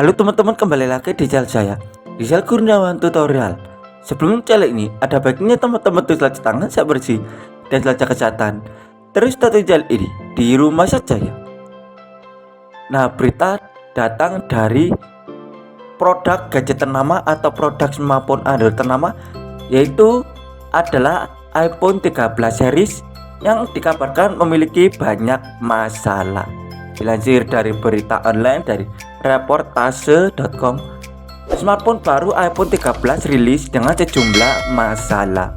Halo teman-teman, kembali lagi di channel saya, Rizal Kurniawan Tutorial. Sebelum channel ini, ada baiknya teman-teman tulis tangan saya bersih dan selacak kesehatan. Terus tutorial ini di rumah saja ya. Nah, berita datang dari produk gadget ternama atau produk smartphone Android ternama, yaitu adalah iPhone 13 series yang dikabarkan memiliki banyak masalah. Dilansir dari berita online dari reportase.com, smartphone baru iPhone 13 rilis dengan sejumlah masalah.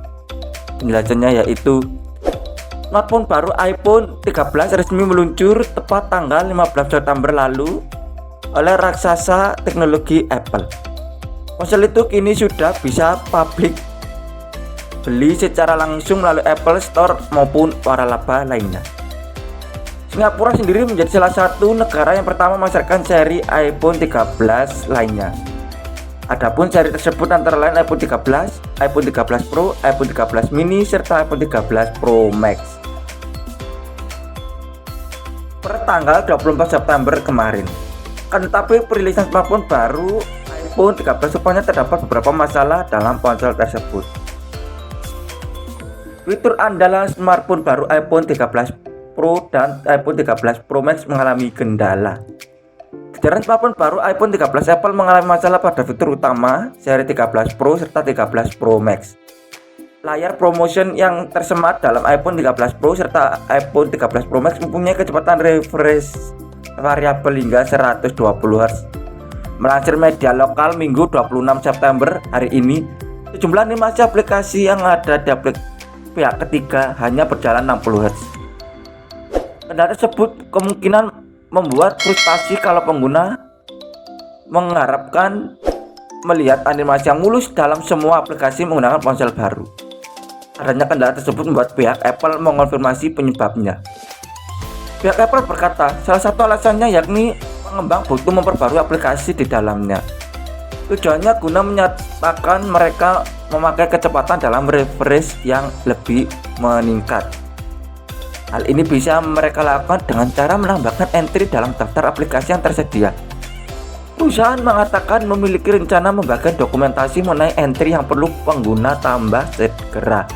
Penjelasannya yaitu smartphone baru iPhone 13 resmi meluncur tepat tanggal 15 September lalu oleh raksasa teknologi Apple. Ponsel itu kini sudah bisa publik beli secara langsung melalui Apple Store maupun waralaba lainnya. Singapura sendiri menjadi salah satu negara yang pertama memasarkan seri iPhone 13 lainnya. Adapun seri tersebut antara lain iPhone 13, iPhone 13 Pro, iPhone 13 mini, serta iPhone 13 Pro Max. Per tanggal 24 September kemarin. Tetapi perilisan smartphone baru iPhone 13 rupanya terdapat beberapa masalah dalam ponsel tersebut. Fitur andalan smartphone baru iPhone 13 Pro dan iPhone 13 Pro Max mengalami kendala. Jajaran smartphone baru iPhone 13 Apple mengalami masalah pada fitur utama seri 13 Pro serta 13 Pro Max. Layar ProMotion yang tersemat dalam iPhone 13 Pro serta iPhone 13 Pro Max mempunyai kecepatan refresh variabel hingga 120 Hz. Melansir media lokal Minggu 26 September hari ini, sejumlah animasi aplikasi yang ada di pihak ketiga hanya berjalan 60 Hz. Kendala tersebut kemungkinan membuat frustasi kalau pengguna mengharapkan melihat animasi yang mulus dalam semua aplikasi menggunakan ponsel baru. Adanya kendala tersebut membuat pihak Apple mengonfirmasi penyebabnya. Pihak Apple berkata, salah satu alasannya yakni pengembang butuh memperbarui aplikasi di dalamnya. Tujuannya guna menyatakan mereka memakai kecepatan dalam refresh yang lebih meningkat. Hal ini bisa mereka lakukan dengan cara menambahkan entry dalam daftar aplikasi yang tersedia. Perusahaan mengatakan memiliki rencana membagikan dokumentasi mengenai entry yang perlu pengguna tambah segera.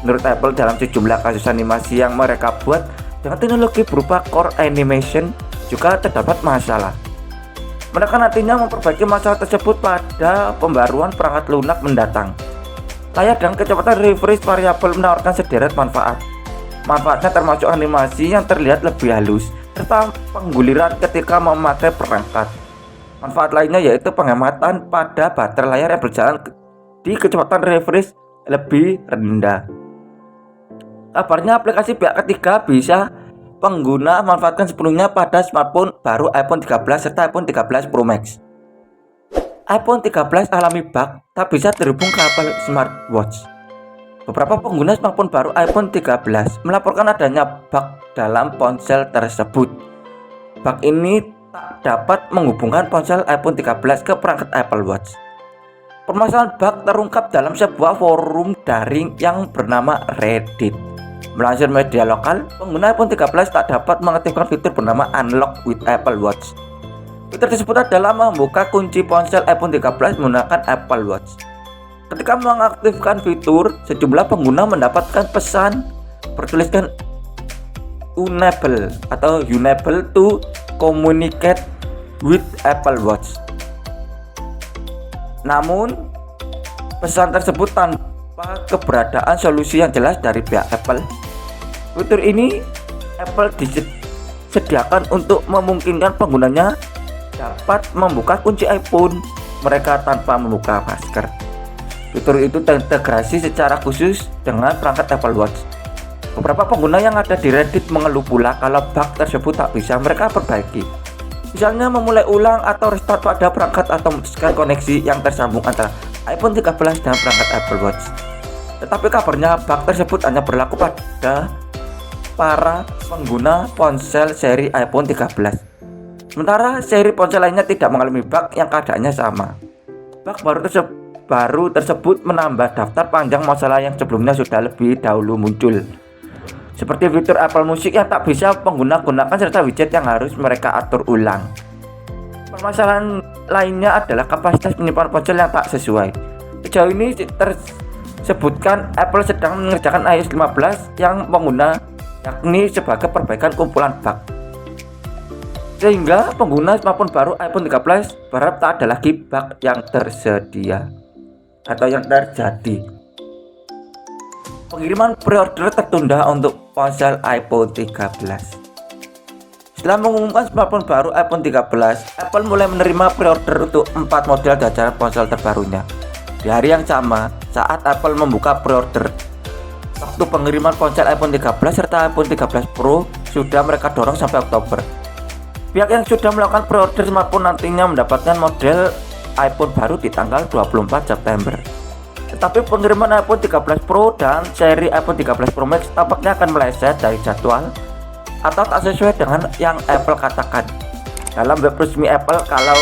Menurut Apple, dalam sejumlah kasus animasi yang mereka buat dengan teknologi berupa Core Animation juga terdapat masalah. Mereka nantinya memperbaiki masalah tersebut pada pembaruan perangkat lunak mendatang. Layar dan kecepatan refresh variabel menawarkan sederet manfaat. Manfaatnya termasuk animasi yang terlihat lebih halus serta pengguliran ketika memakai perangkat. Manfaat lainnya yaitu penghematan pada baterai layar yang berjalan di kecepatan refresh lebih rendah. Kabarnya aplikasi pihak ketiga bisa pengguna manfaatkan sepenuhnya pada smartphone baru iPhone 13 serta iPhone 13 Pro Max. iPhone 13 alami bug tak bisa terhubung ke Apple Smartwatch. Beberapa pengguna smartphone baru iPhone 13 melaporkan adanya bug dalam ponsel tersebut. Bug ini tak dapat menghubungkan ponsel iPhone 13 ke perangkat Apple Watch. Permasalahan bug terungkap dalam sebuah forum daring yang bernama Reddit. Melansir media lokal, pengguna iPhone 13 tak dapat mengaktifkan fitur bernama Unlock with Apple Watch. Fitur tersebut adalah membuka kunci ponsel iPhone 13 menggunakan Apple Watch. Ketika mengaktifkan fitur, sejumlah pengguna mendapatkan pesan bertuliskan unable to communicate with Apple Watch. Namun, pesan tersebut tanpa keberadaan solusi yang jelas dari pihak Apple. Fitur ini Apple disediakan untuk memungkinkan penggunanya dapat membuka kunci iPhone mereka tanpa membuka masker. Fitur itu terintegrasi secara khusus dengan perangkat Apple Watch. Beberapa pengguna yang ada di Reddit mengeluh pula kalau bug tersebut tak bisa mereka perbaiki. Misalnya memulai ulang atau restart pada perangkat atau memutuskan koneksi yang tersambung antara iPhone 13 dan perangkat Apple Watch. Tetapi kabarnya bug tersebut hanya berlaku pada para pengguna ponsel seri iPhone 13. Sementara seri ponsel lainnya tidak mengalami bug yang keadaannya sama. Bug baru tersebut menambah daftar panjang masalah yang sebelumnya sudah lebih dahulu muncul, seperti fitur Apple Music yang tak bisa pengguna gunakan serta widget yang harus mereka atur ulang. Permasalahan lainnya adalah kapasitas penyimpanan ponsel yang tak sesuai. Sejauh ini tersebutkan Apple sedang mengerjakan iOS 15 yang pengguna yakni sebagai perbaikan kumpulan bug, sehingga pengguna smartphone baru iPhone 13 berharap tak ada lagi bug yang tersedia atau yang terjadi. Pengiriman pre-order tertunda untuk ponsel iPhone 13. Setelah mengumumkan smartphone baru iPhone 13, Apple mulai menerima pre-order untuk 4 model jajaran ponsel terbarunya. Di hari yang sama, saat Apple membuka pre-order, waktu pengiriman ponsel iPhone 13 serta iPhone 13 Pro sudah mereka dorong sampai Oktober. Pihak yang sudah melakukan pre-order smartphone nantinya mendapatkan model iPhone baru di tanggal 24 September. Tetapi pengiriman iPhone 13 Pro dan seri iPhone 13 Pro Max tampaknya akan meleset dari jadwal atau tak sesuai dengan yang Apple katakan. Dalam web resmi Apple, kalau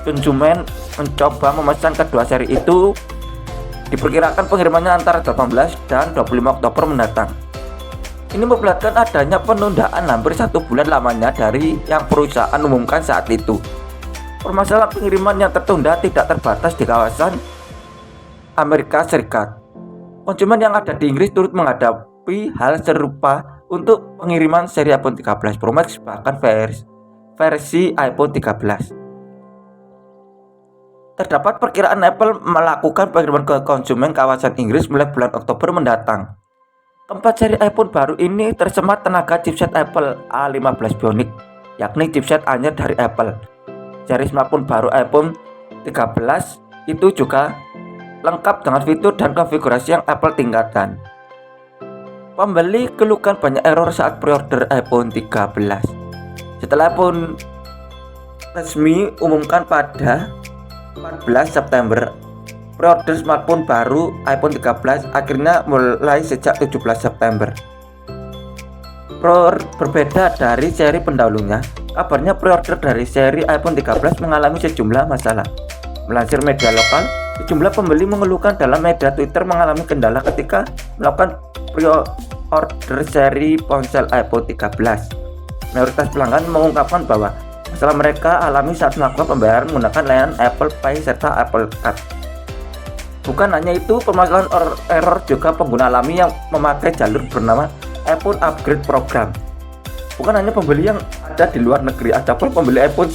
konsumen mencoba memesan kedua seri itu, diperkirakan pengirimannya antara 18 dan 25 Oktober mendatang. Ini memperlihatkan adanya penundaan hampir 1 bulan lamanya dari yang perusahaan umumkan saat itu. Permasalahan pengiriman yang tertunda tidak terbatas di kawasan Amerika Serikat. Konsumen yang ada di Inggris turut menghadapi hal serupa untuk pengiriman seri iPhone 13 Pro Max bahkan versi iPhone 13. Terdapat perkiraan Apple melakukan pengiriman ke konsumen kawasan Inggris mulai bulan Oktober mendatang. Keempat seri iPhone baru ini tersemat tenaga chipset Apple A15 Bionic, yakni chipset anyar dari Apple. Seri smartphone baru iPhone 13 itu juga lengkap dengan fitur dan konfigurasi yang Apple tingkatkan. Pembeli keluhkan banyak error saat pre-order iPhone 13. Setelah iPhone resmi umumkan pada 14 September, pre-order smartphone baru iPhone 13 akhirnya mulai sejak 17 September. Berbeda dari seri pendahulunya, kabarnya pre-order dari seri iPhone 13 mengalami sejumlah masalah. Melansir media lokal, sejumlah pembeli mengeluhkan dalam media Twitter mengalami kendala ketika melakukan pre-order seri ponsel iPhone 13. Mayoritas pelanggan mengungkapkan bahwa masalah mereka alami saat melakukan pembayaran menggunakan layanan Apple Pay serta Apple Card. Bukan hanya itu, permasalahan error juga pengguna alami yang memakai jalur bernama iPhone Upgrade Program. Bukan hanya pembeli yang ada di luar negeri, ada pun pembeli iPhone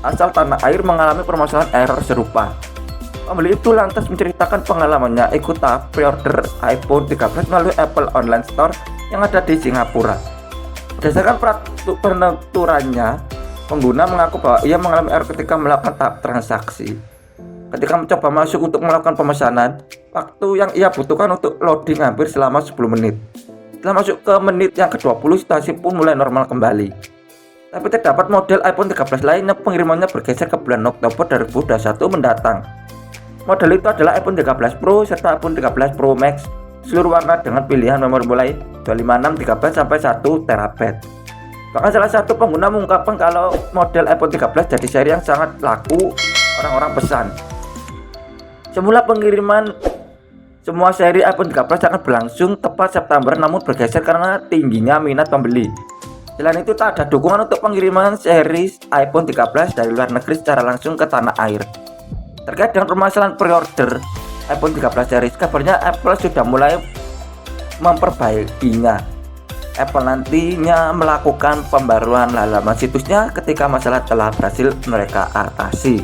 asal tanah air mengalami permasalahan error serupa. Pembeli itu lantas menceritakan pengalamannya ikut tahap pre-order iPhone 13 melalui Apple Online Store yang ada di Singapura. Berdasarkan penuturannya, pengguna mengaku bahwa ia mengalami error ketika melakukan tahap transaksi. Ketika mencoba masuk untuk melakukan pemesanan, waktu yang ia butuhkan untuk loading hampir selama 10 menit. Setelah masuk ke menit yang ke-20, situasi pun mulai normal kembali. Tapi terdapat model iPhone 13 lainnya pengirimannya bergeser ke bulan Oktober 2021 mendatang. Model itu adalah iPhone 13 Pro serta iPhone 13 Pro Max seluruh warna dengan pilihan memori mulai 256 GB sampai 1 TB. Bahkan salah satu pengguna mengungkapkan kalau model iPhone 13 jadi seri yang sangat laku orang-orang pesan. Semula pengiriman semua seri iPhone 13 akan berlangsung tepat September, namun bergeser karena tingginya minat pembeli. Selain itu, tak ada dukungan untuk pengiriman seri iPhone 13 dari luar negeri secara langsung ke tanah air. Terkait dengan permasalahan pre-order iPhone 13 series, kabarnya Apple sudah mulai memperbaikinya. Apple nantinya melakukan pembaruan halaman situsnya ketika masalah telah berhasil mereka atasi.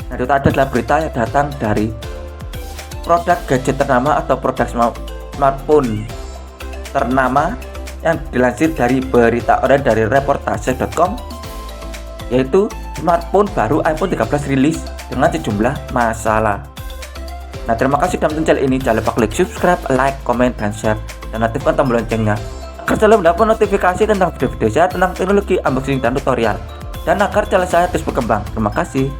Nah, itu adalah berita yang datang dari produk gadget ternama atau produk smartphone ternama yang dilansir dari berita online dari reportase.com, yaitu smartphone baru iPhone 13 rilis dengan sejumlah masalah. Nah, terima kasih sudah menonton channel ini. Jangan lupa klik subscribe, like, komen, dan share, dan aktifkan tombol loncengnya agar selalu mendapat notifikasi tentang video-video saya tentang teknologi, unboxing, dan tutorial, dan agar channel saya terus berkembang. Terima kasih.